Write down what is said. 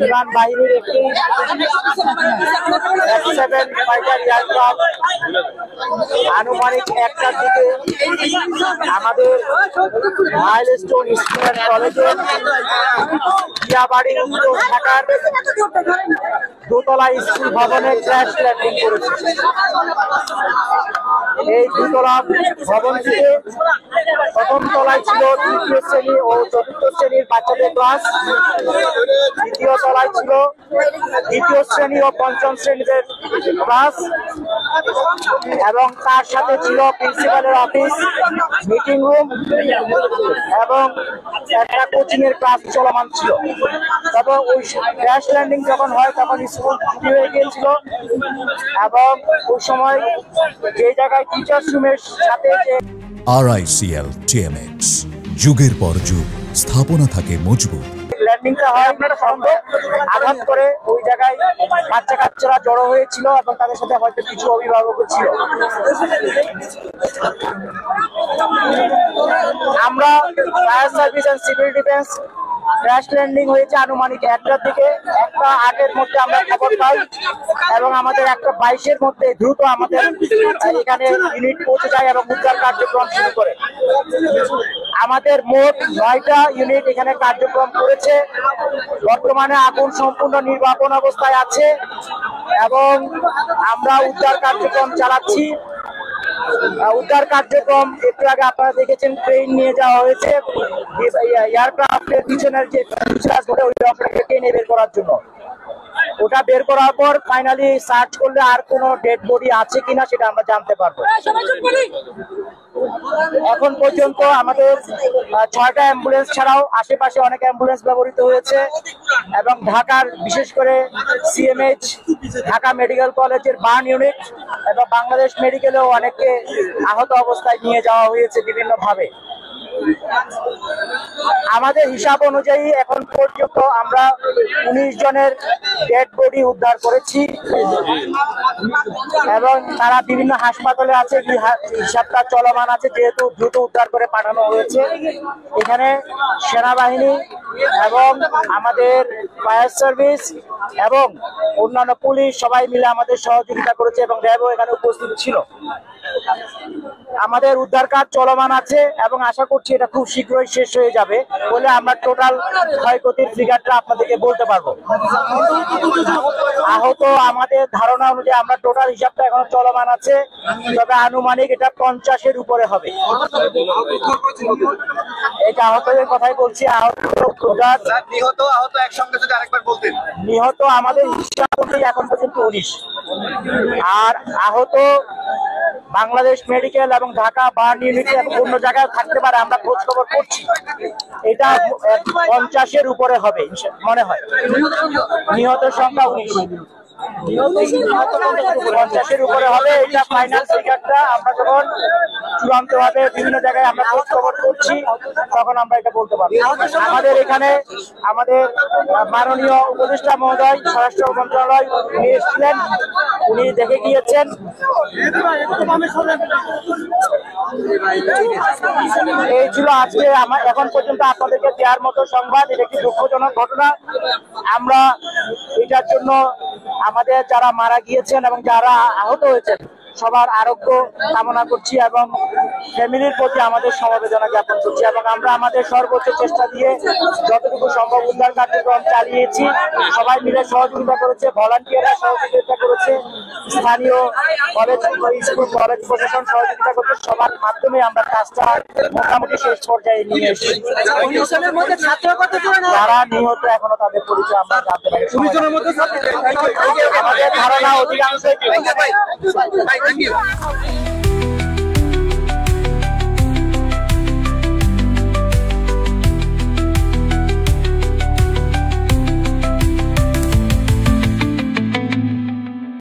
বিমান বাহিনীর একটি F-7 ফাইটার এয়ারক্রাফট আনুমানিক 1টার দিকে আমাদের মাইলস্টোন স্কুল অ্যান্ড কলেজের জিয়াবাড়ি উত্তর শাখার দোতলা স্কুল ভবনে ক্র্যাশ ল্যান্ডিং করেছে। এই দোতলা ভবনটিতে প্রথম তলায় ছিল তৃতীয় শ্রেণী ও চতুর্থ শ্রেণীর বাচ্চাদের ক্লাস, দ্বিতীয় তলায় ছিল দ্বিতীয় শ্রেণী ও পঞ্চম শ্রেণীদের ক্লাস এবং তার সাথে ছিল প্রিন্সিপালের অফিস, মিটিং রুম এবং একটা কোচিং এর ক্লাস চলমান ছিল। তবে ওই ক্র্যাশ ল্যান্ডিং যখন হয় তখন স্কুল ছুটি হয়ে গিয়েছিল এবং ওই সময় যে জায়গায় টিচার্স রুমের সাথে যে RICL TMX যুগের পর যুগ স্থাপনা থাকে মজবুত। ল্যান্ডিংটা হয় আঘাত করে ওই জায়গায় বাচ্চারা জড়ো হয়েছিল এবং তাদের সাথে হয়তো কিছু অভিভাবক ছিল। আমরা fire service and civil defence crash landing হয়েছে আনুমানিক 1টার দিকে, 1:08-এর মধ্যে আমরা খবর পাই এবং আমাদের 1:22-এর মধ্যে দ্রুত আমাদের এখানে ইউনিট পৌঁছে যায় এবং উদ্ধার কার্যক্রম শুরু করে। আমাদের মোট 9টা ইউনিট এখানে কার্যক্রম করেছে। বর্তমানে আগুন সম্পূর্ণ নির্বাপন অবস্থায় আছে এবং আমরা উদ্ধার কার্যক্রম চালাচ্ছি। উদ্ধার কার্যক্রম একটু আগে আপনারা দেখেছেন ট্রেন নিয়ে যাওয়া হয়েছে এয়ারক্রাফটের পিছনের যে ওই অংশটাকে টেনে বের করার জন্য। ওটা বের করার পর ফাইনালি সার্চ করলে আর কোনো ডেড বডি আছে কিনা সেটা আমরা জানতে পারবো। এখন পর্যন্ত আমাদের 6টা অ্যাম্বুলেন্স ছাড়াও আশেপাশে অনেক অ্যাম্বুলেন্স ব্যবহৃত হয়েছে এবং ঢাকার বিশেষ করে CMH ঢাকা মেডিকেল কলেজের বার্ন ইউনিট এবং বাংলাদেশ মেডিকেলেও অনেককে আহত অবস্থায় নিয়ে যাওয়া হয়েছে বিভিন্নভাবে। আমাদের হিসাব অনুযায়ী এখন পর্যন্ত আমরা 19 জনের ডেড বডি উদ্ধার করেছি এবং তারা বিভিন্ন হাসপাতালে আছে, হিসাবটা চলমান আছে যেহেতু দ্রুত উদ্ধার করে পাঠানো হয়েছে। এখানে সেনাবাহিনী এবং আমাদের ফায়ার সার্ভিস এবং অন্যান্য পুলিশ সবাই মিলে আমাদের সহযোগিতা করেছে এবং র্যাবও এখানে উপস্থিত ছিল। আমাদের উদ্ধার কাজ চলমান আছে এবং আশা করছি এটা খুব শীঘ্রই শেষ হয়ে যাবে বলে আমরা টোটাল ক্ষয়ক্ষতির ফিগারটা আপনাদেরকে বলতে পারবো। আহত আমাদের ধারণা অনুযায়ী আমরা টোটাল হিসাবটা এখনো চলমান আছে, তবে আনুমানিক এটা 50-এর উপরে হবে। এটা আহতদের কথাই বলছি। নিহত আমাদের হিসাব অনুযায়ী এখন পর্যন্ত 19 আর আহত বাংলাদেশ মেডিকেল এবং ঢাকা বার্ন ইউনিটে অন্য জায়গায় থাকতে পারে, আমরা খোঁজ খবর করছি। এটা 50-এর উপরে হবে মনে হয়। নিহতের সংখ্যা 19, 50-এর উপরে হবে। এটা ফাইনাল ফিগারটা আমরা যখন চূড়ান্ত ভাবে বিভিন্ন জায়গায় আমরা খোঁজ খবর করছি তখন আমরা এটা বলতে পারবো। আমাদের এখানে আমাদের মাননীয় উপদেষ্টা মহোদয় স্বরাষ্ট্র মন্ত্রণালয় উনি এসেছিলেন, উনি দেখে গিয়েছেন। এই ছিল আজকে এখন পর্যন্ত আপনাদেরকে দেওয়ার মতো সংবাদ। এটা একটি দুঃখজনক ঘটনা। আমরা এটার জন্য আমাদের যারা মারা গিয়েছেন এবং যারা আহত হয়েছেন সবার আরোগ্য কামনা করছি এবং ফ্যামিলির প্রতি আমাদের সমবেদনা জ্ঞাপন করছি এবং আমরা আমাদের সর্বোচ্চ চেষ্টা দিয়ে যতটুকু সম্ভব উদ্ধার কার্যক্রম চালিয়েছি। সবাই মিলে সহযোগিতা করেছে, ভলান্টিয়াররা সহযোগিতা করেছে, স্থানীয় কলেজ স্কুল কলেজ প্রশাসন সহযোগিতা করছে। সবার মাধ্যমে আমরা কাজটা মোটামুটি শেষ পর্যায়ে নিয়ে এসেছি। যারা নিহত এখনো তাদের পরিচয় আমরা জানতে পারি। আমাদের ধারণা অধিকাংশ